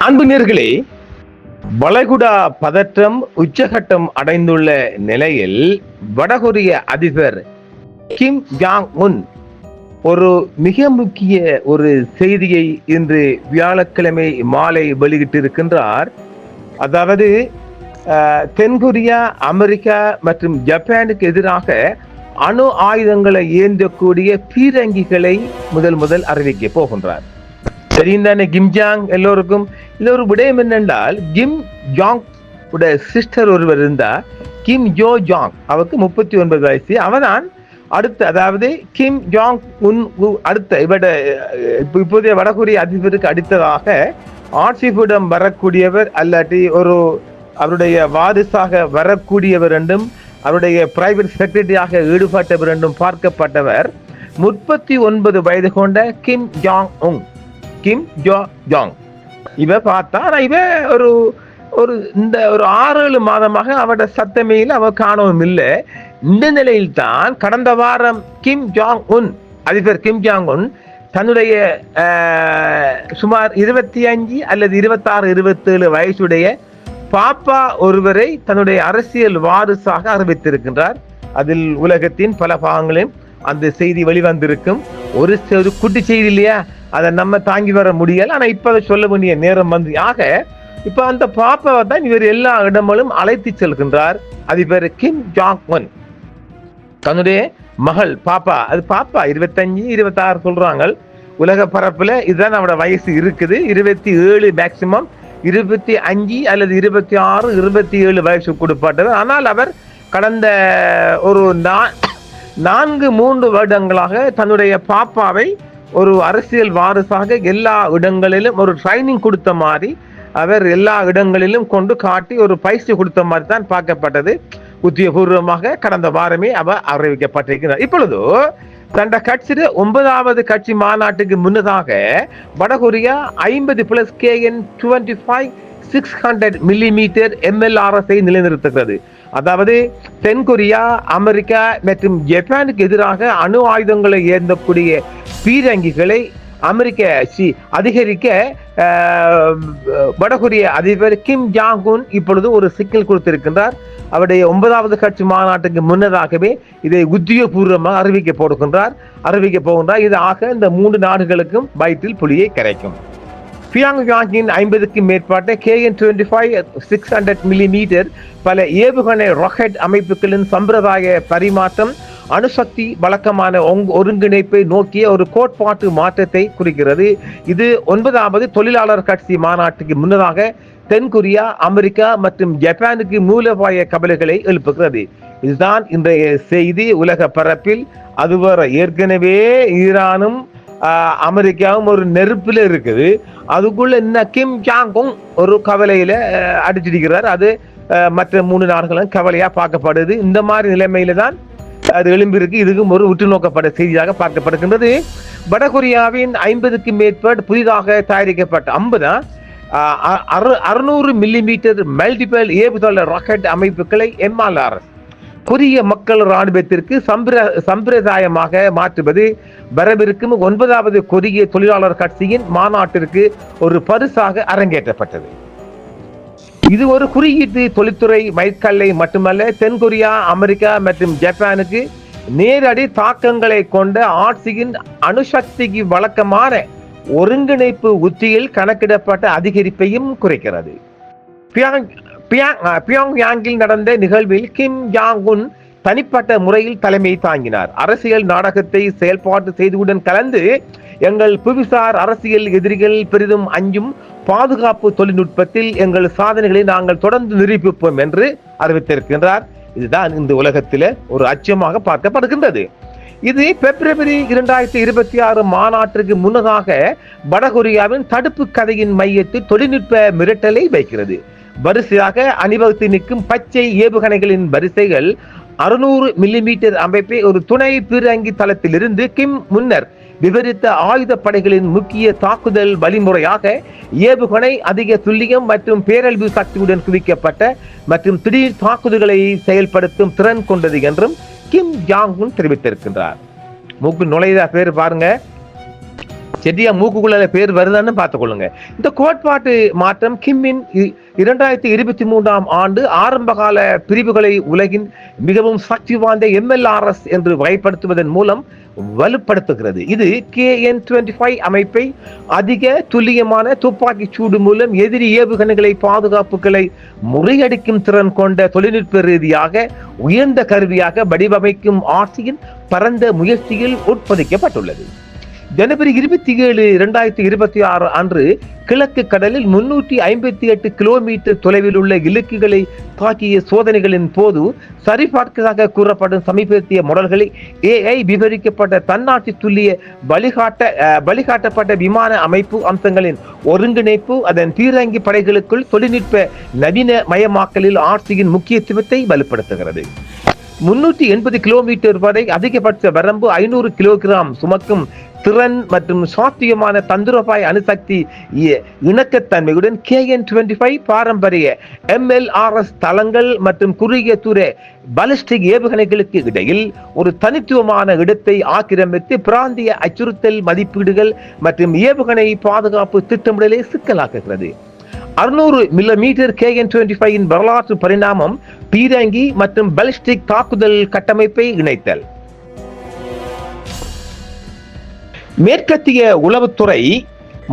அன்பு நேயர்களே, வளைகுடா பதற்றம் உச்சகட்டம் அடைந்துள்ள நிலையில் வடகொரிய அதிபர் கிம் ஜாங் உன் ஒரு மிக முக்கிய ஒரு செய்தியை இன்று வியாழக்கிழமை மாலை வெளியிட்டிருக்கின்றார். அதாவது தென்கொரியா, அமெரிக்கா மற்றும் ஜப்பானுக்கு எதிராக அணு ஆயுதங்களை ஏந்தக்கூடிய பீரங்கிகளை முதல் அறிவிக்க போகின்றார். தெரிந்தானே கிம் ஜாங் எல்லோருக்கும். இது ஒரு விடயம் என்னென்றால், கிம் ஜாங் உடைய சிஸ்டர் ஒருவர் இருந்தா, கிம் ஜோ ஜாங். அவருக்கு 39 வயசு. அவதான் அடுத்த, அதாவது கிம் ஜாங் உன் அடுத்த இப்போதைய வடகொரிய அதிபருக்கு அடுத்ததாக ஆட்சிப்பிடம் வரக்கூடியவர், அல்லாட்டி அவருடைய வாரிசாக வரக்கூடியவர் என்றும் அவருடைய பிரைவேட் செக்ரட்டரியாக ஈடுபட்டவர் என்றும் பார்க்கப்பட்டவர் 39 வயது கொண்ட கிம் ஜாங் உன். கிம் ஜோ ஜாங் இவ பார்த்தா இவ ஒரு 6-7 மாதமாக அவருடைய சத்தமையில் அவர் காணவும் இல்லை. இந்த நிலையில் தான் கடந்த வாரம் கிம் ஜாங் உன், அதிபர் கிம் ஜாங் உன் தன்னுடைய சுமார் 25 அல்லது 26-27 வயசுடைய பாப்பா ஒருவரை தன்னுடைய அரசியல் வாரிசாக அறிவித்திருக்கின்றார். அதில் உலகத்தின் பல பாகங்களையும் அந்த செய்தி வெளிவந்திருக்கும். ஒரு குட்டி செய்தி இல்லையா, அதை நம்ம தாங்கி வர முடியல. ஆனா இப்ப அதை சொல்ல வேண்டிய நேரம் வந்து ஆக இப்ப அந்த பாப்பாவை தான் இவர் எல்லா இடங்களும் அழைத்து செல்கின்றார். அதிபர் கிம் ஜாங் உன் தன்னுடைய மகள் பாப்பா, அது பாப்பா 25-26 சொல்றாங்க. உலக பரப்புல இதுதான் அவரோட வயசு இருக்குது. 27 மேக்சிமம், 25 அல்லது 26-27 வயசு கொடுப்பட்டவர். ஆனால் அவர் கடந்த ஒரு 4-3 வருடங்களாக தன்னுடைய பாப்பாவை ஒரு அரசியல் வாரிசாக எல்லா இடங்களிலும் ஒரு ட்ரைனிங் கொடுத்த மாதிரி, அவர் எல்லா இடங்களிலும் கொண்டு காட்டி ஒரு பயிற்சி கொடுத்த மாதிரி தான் பார்க்கப்பட்டது. உத்தியோகபூர்வமாக கடந்த வாரமே அவர் அறிவிக்கப்பட்டிருக்கிறார். இப்பொழுது தண்ட கட்சியில் 9வது கட்சி மாநாட்டுக்கு முன்னதாக வடகொரியா 50+ KN-25 600 mm MLRS-ஐ நிலைநிறுத்துகிறது. அதாவது தென்கொரியா, அமெரிக்கா மற்றும் ஜப்பானுக்கு எதிராக அணு ஆயுதங்களை ஏந்தக்கூடிய பீரங்கிகளை அதிகரிக்க வடகொரிய அதிபர் கிம் ஜாங் உன் இப்பொழுது ஒரு சிக்கல் கொடுத்திருக்கின்றார். அவருடைய 9வது கட்சி மாநாட்டுக்கு முன்னதாகவே இதை உத்தியோகபூர்வமாக அறிவிக்க போகின்றார். இது ஆக இந்த 3 நாடுகளுக்கும் வயிற்றில் புலியை கரைக்கும். பியாங்யாங்கின் 50க்கும் மேற்பட்ட KN-25 600 mm பல ஏவுகணை ராக்கெட் அமைப்புகளின் சம்பிரதாய பரிமாற்றம் அணுசக்தி வழக்கமான ஒருங்கிணைப்பை நோக்கிய ஒரு கோட்பாட்டு மாற்றத்தை குறிக்கிறது. இது 9வது தொழிலாளர் கட்சி மாநாட்டுக்கு முன்னதாக தென்கொரியா, அமெரிக்கா மற்றும் ஜப்பானுக்கு மூலோபாய கவலைகளை எழுப்புகிறது. இதுதான் இன்றைய செய்தி உலக பரப்பில். அதுவரை ஏற்கனவே ஈரானும் அமெரிக்காவும் ஒரு நெருப்புல இருக்குது. அதுக்குள்ள என்ன கிம் ஜாங் உன் ஒரு கவலையில அடிச்சிருக்கிறார். அது மற்ற 3 நாடுகளும் கவலையா பார்க்கப்படுது. இந்த மாதிரி நிலைமையில தான் அது எழும்பியிருக்கு. இதுக்கும் ஒரு உற்று நோக்கப்பட்ட செய்தியாக பார்க்கப்படுகின்றது. வடகொரியாவின் 50க்கும் மேற்பட்ட புதிதாக தயாரிக்கப்பட்ட 600 mm மல்டிபிள் ஏவுதள ராக்கெட் அமைப்புகளை MLRS கொரிய மக்கள் இராணுவத்திற்கு சம்பிரதாயமாக மாற்றுவது வரவிருக்கும் 9வது கொரிய தொழிலாளர் கட்சியின் மாநாட்டிற்கு ஒரு பரிசாக அரங்கேற்றப்பட்டது. இது ஒரு குறியீட்டு தொழில்துறை மைல்கல்லை மட்டுமல்ல, தென்கொரியா, அமெரிக்கா மற்றும் ஜப்பானுக்கு நேரடி தாக்கங்களை கொண்ட ஆட்சியின் அணுசக்திக்கு வழக்கமான ஒருங்கிணைப்பு உத்தியில் கணக்கிடப்பட்ட அதிகரிப்பையும் குறைக்கிறது. பியாங்யாங்கில் நடந்த நிகழ்வில் கிம் ஜாங் உன் தனிப்பட்ட முறையில் தலைமை தாங்கினார். அரசியல் நாடகத்தை செயல்பாட்டு செய்தியுடன் கலந்து எங்கள் புவிசார் அரசியல் எதிரிகள் பெரிதும் அஞ்சும் பாதுகாப்பு தொழில்நுட்பத்தில் எங்கள் சாதனைகளை நாங்கள் தொடர்ந்து நிரூபிப்போம் என்று அறிவித்திருக்கின்றார். இதுதான் இந்த உலகத்தில ஒரு அச்சமாக பார்க்கப்படுகின்றது. இது பிப்ரவரி 2026 மாநாட்டிற்கு முன்னதாக வடகொரியாவின் தடுப்பு கதையின் மையத்தில் தொழில்நுட்ப மிரட்டலை வைக்கிறது. வரிசையாக அணிவகுத்து நிற்கும் பச்சை ஏவுகணைகளின் வரிசைகள் 600 mm அமைப்பை ஒரு துணை பீரங்கி தளத்திலிருந்து கிம் முன்னர் விவரித்த ஆயுத படைகளின் முக்கிய தாக்குதல் வழிமுறையாக ஏவுகணை அதிக துல்லியம் மற்றும் பேரழிவு சக்தியுடன் குவிக்கப்பட்ட மற்றும் திடீர் தாக்குதல்களை செயல்படுத்தும் திறன் கொண்டது என்றும் கிம் ஜாங் உன் தெரிவித்திருக்கின்றார். மூக்கு நுழைத பேர் பாருங்க, செடியா மூக்குக்குள்ள பேர் வருதான்னு பார்த்துக்கொள்ளுங்க. இந்த கோட்பாட்டு மாற்றம் கிம்மின் 2023ஆம் ஆண்டு ஆரம்பகால பிரிவுகளை உலகின் மிகவும் சக்தி வாய்ந்த MLRS என்று வகைப்படுத்துவதன் மூலம் வலுப்படுத்துகிறது. இது KN-25 அமைப்பை அதிக துல்லியமான துப்பாக்கி சூடு மூலம் எதிரி ஏவுகணைகளை பாதுகாப்புகளை முறியடிக்கும் திறன் கொண்ட தொழில்நுட்ப ரீதியாக உயர்ந்த கருவியாக வடிவமைக்கும் ஆட்சியின் பரந்த முயற்சியில் உட்பொதிக்கப்பட்டுள்ளது. ஜனவரி 27, 2026 அன்று கிழக்கு கடலில் 358 கிலோமீட்டர் தொலைவில் உள்ள இலக்குகளை தாக்கிய சோதனைகளின் போது சரிபார்க்கதாக கூறப்படும் சமீபத்திய மாடல்களை AI விவரிக்கப்பட்ட தன்னாட்சி துல்லிய வழிகாட்டப்பட்ட விமான அமைப்பு அம்சங்களின் ஒருங்கிணைப்பு அதன் பீரங்கி படைகளுக்குள் தொழில்நுட்ப நவீன மயமாக்கலில் ஆட்சியின் முக்கியத்துவத்தை வலுப்படுத்துகிறது. 380 கிலோமீட்டர் வரை அதிகபட்ச வரம்பு 500 கிலோகிராம் சுமக்கும் திறன் மற்றும் சாத்தியமான தந்திரோபாய அணுசக்தி இணக்கத்தன்மையுடன் KN-25 பாரம்பரிய MLRS தளங்கள் மற்றும் குறுகிய தூர பாலிஸ்டிக் ஏவுகணைகளுக்கு இடையில் ஒரு தனித்துவமான இடத்தை ஆக்கிரமித்து பிராந்திய அச்சுறுத்தல் மதிப்பீடுகள் மற்றும் ஏவுகணை பாதுகாப்பு திட்டமிடலை சிக்கலாக்குகிறது. 600 மில்லிமீட்டர் KN-25 வரலாற்று பரிணாமம் பீரங்கி மற்றும் பாலிஸ்டிக் தாக்குதல் கட்டமைப்பை இணைத்தல். மேற்கத்திய உளவுத்துறை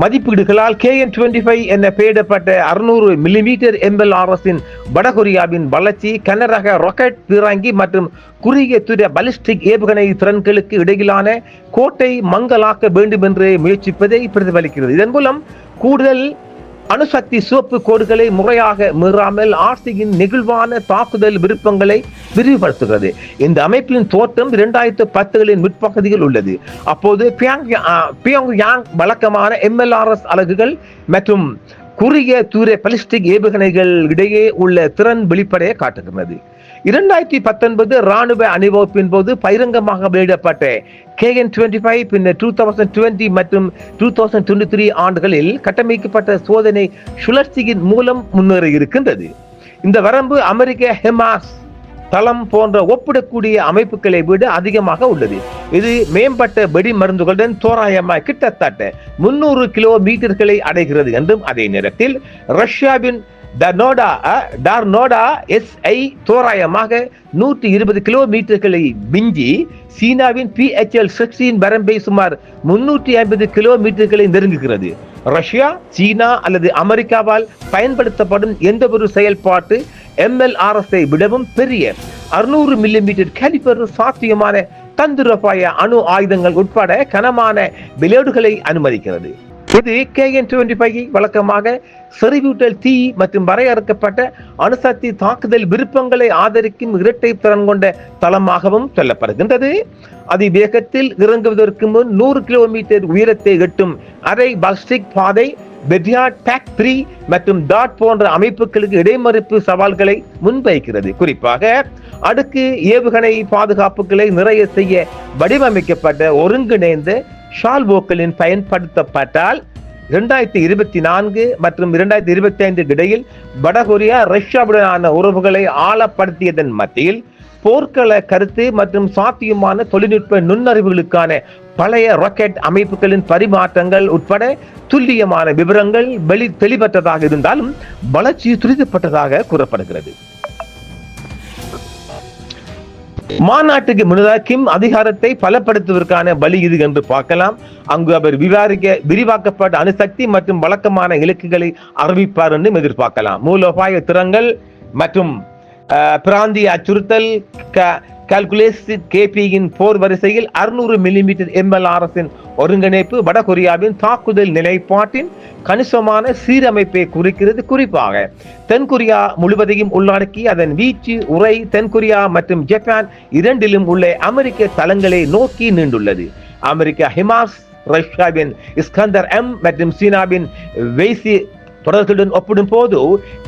மதிப்பீடுகளால் KN-25 என பெயரிடப்பட்ட 600 மில்லிமீட்டர் MLRS-இன் வடகொரியாவின் வளர்ச்சி கனரக ராக்கெட் பீரங்கி மற்றும் குறுகிய தூர பாலிஸ்டிக் ஏவுகணை திறன்களுக்கு இடையிலான கோட்டை மங்கலாக்க வேண்டும் என்று முயற்சிப்பதை பிரதிபலிக்கிறது. இதன் மூலம் கூடுதல் அணுசக்தி சிவப்பு கோடுகளை முறையாக மீறாமல் ஆட்சியின் நெகிழ்வான தாக்குதல் விருப்பங்களை விரிவுபடுத்துகிறது. இந்த அமைப்பின் தோற்றம் 2010களின் முற்பகுதியில் உள்ளது. அப்போது பியோங்யாங் வழக்கமான MLRS அலகுகள் மற்றும் குறுகிய தூர பாலிஸ்டிக் ஏவுகணைகள் இடையே உள்ள திறன் வெளிப்படையை காட்டுகிறது. 2019 ராணுவ அணிவகுப்பின் போது பகிரங்கமாக வெளியிடப்பட்ட KN-25 பின்னர் 2020 மற்றும் 2023 ஆண்டுகளில் கட்டமைக்கப்பட்ட சோதனை சுழற்சியின் மூலம் முன்னேறி இருக்கின்றது. இந்த வரம்பு அமெரிக்க ஹெமாஸ் தளம் போன்ற ஒப்பிடக்கூடிய அமைப்புகளை விட அதிகமாக உள்ளது. இது மேம்பட்ட வெடி மருந்துகளுடன் தோராயமாக கிட்டத்தட்ட 300 கிலோமீட்டர்களை அடைகிறது என்றும் அதே நேரத்தில் ரஷ்யாவின் டார்னோடா SI தோராயமாக 120 கிலோமீட்டர்களை விஞ்சி சீனாவின் PHL-16 வரம்பை சுமார் 350 கிலோமீட்டர்களை நெருங்குகிறது. ரஷ்யா, சீனா அல்லது அமெரிக்காவால் பயன்படுத்தப்படும் எந்த ஒரு செயல்பாட்டு MLRS-ஐ விடவும் பெரிய 600 மில்லிமீட்டர் கேலிபர் சாத்தியமான தந்திரோபாய அணு ஆயுதங்கள் உட்பட கனமான பிளேடுகளை அனுமதிக்கிறது. இது KN-25 வழக்கமாக செறிவூட்டல் தீ மற்றும் வரையறுக்கப்பட்ட அணுசக்தி தாக்குதல் விருப்பங்களை ஆதரிக்கும் இரட்டை திறன் கொண்ட தளமாகவும் சொல்லப்படுகின்றது. அதிவேகத்தில் இறங்குவதற்கு முன் 100 கிலோமீட்டர் உயரத்தை எட்டும் அரை பாலிஸ்டிக் பாதை பெட்யார்ட் PAC-3 மற்றும் டாட் போன்ற அமைப்புகளுக்கு இடைமறிப்பு சவால்களை முன்வைக்கிறது. குறிப்பாக அடுக்கு ஏவுகணை பாதுகாப்புகளை நிறைய செய்ய வடிவமைக்கப்பட்ட ஒருங்கிணைந்த ஷால்வோக்களின் பயன்படுத்தப்பட்டால் 2024 மற்றும் 2025 இடையில் வடகொரியா ரஷ்யாவுடனான உறவுகளை ஆழப்படுத்தியதன் மத்தியில் போர்க்கள கருத்து மற்றும் சாத்தியமான தொழில்நுட்ப நுண்ணறிவுகளுக்கான பழைய ராக்கெட் அமைப்புகளின் பரிமாற்றங்கள் உட்பட துல்லியமான விவரங்கள் தெளிவற்றதாக இருந்தாலும் வளர்ச்சி துரிதப்பட்டதாக கூறப்படுகிறது. மாநாட்டுக்கு முன்னதாக கிம் அதிகாரத்தை பலப்படுத்துவதற்கான வழி இது என்று பார்க்கலாம். அங்கு அவர் விரிவாக்கப்பட்ட அணுசக்தி மற்றும் வழக்கமான இலக்குகளை அறிவிப்பார் என்று எதிர்பார்க்கலாம். மூலோபாய திறன்கள் மற்றும் பிராந்திய அச்சுறுத்தல் KP-யின் போர் வரிசையில் 600 மில்லிமீட்டர் MLRS-இன் ஒருங்கிணைப்பு வடகொரியாவின் தாக்குதல் நிலைப்பாட்டின் கணிசமான சீரமைப்பை குறிக்கிறது. குறிப்பாக தென்கொரியா முழுவதையும் உள்ளடக்கி அதன் வீச்சு உரை தென்கொரியா மற்றும் ஜப்பான் இரண்டிலும் உள்ள அமெரிக்க தளங்களை நோக்கி நீண்டுள்ளது. அமெரிக்கா ஹிமாஸ், ரஷ்யாவின் இஸ்கந்தர் M மற்றும் சீனாவின் வெய்சி தொடர்களுடன் ஒப்பிடும் போது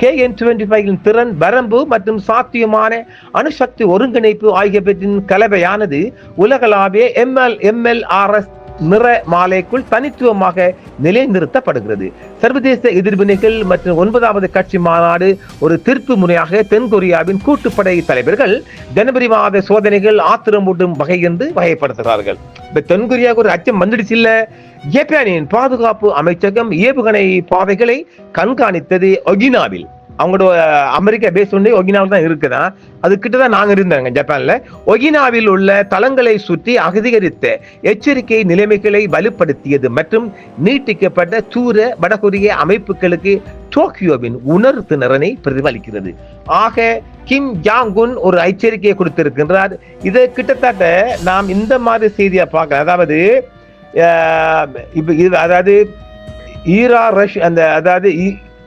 KN-25 திறன் வரம்பு மற்றும் சாத்தியமான அணுசக்தி ஒருங்கிணைப்பு ஆகியவற்றின் கலவையானது உலகளாவிய MLRS நிற மாலைக்குள் தனித்துவமாக நிலைநிறுத்தப்படுகிறது. சர்வதேச எதிர்வினைகள் மற்றும் 9வது கட்சி மாநாடு ஒரு திருப்பு முனையாக தென்கொரியாவின் கூட்டுப்படை தலைவர்கள் ஜனவரி மாத சோதனைகள் ஆத்திரமூட்டும் வகை என்று வகைப்படுத்துகிறார்கள். இப்ப தென்கொரியாவுக்கு ஒரு அச்சம் வந்துடுச்சு இல்ல. ஜப்பானின் பாதுகாப்பு அமைச்சகம் ஏவுகணை பாதைகளை கண்காணித்தது ஒகினாவில். அவங்களோட அமெரிக்கா பேஸ் ஒன்று ஒகினாவில் தான் இருக்குதான். அது கிட்டதான் நாங்க இருந்தாங்க ஜப்பான்ல. ஒகினாவில் உள்ள தளங்களை சுற்றி அதிகரித்த எச்சரிக்கை நிலைமைகளை வலுப்படுத்தியது மற்றும் நீட்டிக்கப்பட்ட தூர வடகொரிய அமைப்புகளுக்கு டோக்கியோவின் உணர்திறனை பிரதிபலிக்கிறது. ஆக கிம் ஜாங் உன் ஒரு எச்சரிக்கையை கொடுத்திருக்கின்றார். இதை கிட்டத்தட்ட நாம் இந்த மாதிரி செய்தியை பார்க்கலாம். அதாவது அதாவது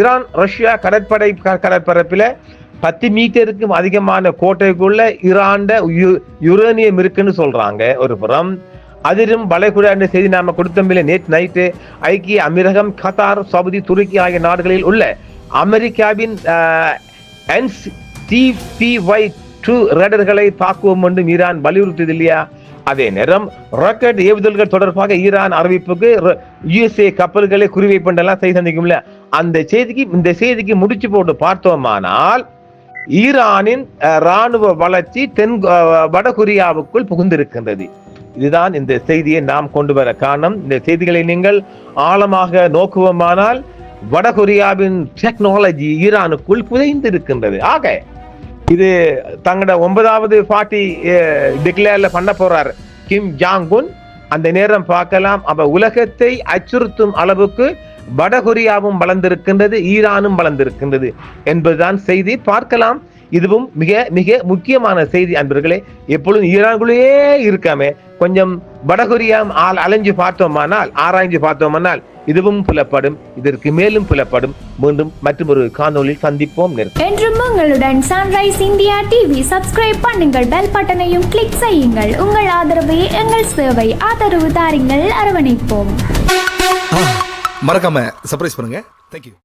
ஈரான் ரஷ்யா கடற்பரப்பில் 10 மீட்டருக்கும் அதிகமான கோட்டைக்குள்ள ஈரான்ட யுரேனியம் இருக்குன்னு சொல்றாங்க ஒரு புறம். அதிலும் வளைகுடா என்ற செய்தி நாம கொடுத்தமில்ல. நேற்று நைட்டு ஐக்கிய அமீரகம், கத்தார், சவுதி, துருக்கி ஆகிய நாடுகளில் உள்ள அமெரிக்காவின் TPY-2 ரேடர்களை தாக்குவோம் என்று ஈரான் வலியுறுத்தது இல்லையா? அதே நேரம் ராக்கெட் ஏவுதல்கள் தொடர்பாக ஈரான் அறிவிப்புக்கு USA கப்பல்களை குறிவைப்பெல்லாம் செய்தி சந்திக்கும்ல. அந்த செய்திக்கு இந்த செய்திக்கு முடிச்சு போட்டு பார்த்தோமானால் ஈரானின் ராணுவ வளர்ச்சி வடகொரியாவுக்குள் புகுந்திருக்கின்றது. இதுதான் இந்த செய்தியை நாம் கொண்டு வர காரணம். இந்த செய்திகளை நீங்கள் ஆழமாக நோக்குவோமானால் வடகொரியாவின் டெக்னாலஜி ஈரானுக்குள் புதைந்திருக்கின்றது. ஆக இது தங்களோட 9வது பார்ட்டி டிக்ளேர்ல பண்ண போறார் கிம் ஜாங் உன். அந்த நேரம் பார்க்கலாம், அவ உலகத்தை அச்சுறுத்தும் அளவுக்கு வடகொரியாவும் வளர்ந்திருக்கின்றது, ஈரானும் வளர்ந்திருக்கின்றது என்பதுதான் செய்தி. பார்க்கலாம். இதுவும் மிக மிக முக்கியமான செய்தி அன்பர்களே. எப்பொழுதும் ஈரானுக்குள்ளேயே இருக்காம கொஞ்சம் வடகொரியா அலைஞ்சு பார்த்தோமானால், ஆராய்ஞ்சு பார்த்தோமானால் இதுவும் புலப்படும். இதற்கு மேலும் புலப்படும். மீண்டும் மற்றும் ஒரு காணொளியில் சந்திப்போம். என்றும் உங்களுடன் சன்ரைஸ் இந்தியா டிவி சப்ஸ்கிரைப் பண்ணுங்கள், பெல் பட்டனையும் கிளிக் செய்யுங்கள். உங்கள் ஆதரவே எங்கள் சேவை. ஆதரவு தாருங்கள், அரவணைப்போம். மறக்காம சர்ப்ரைஸ் பண்ணுங்க. தேங்க்யூ.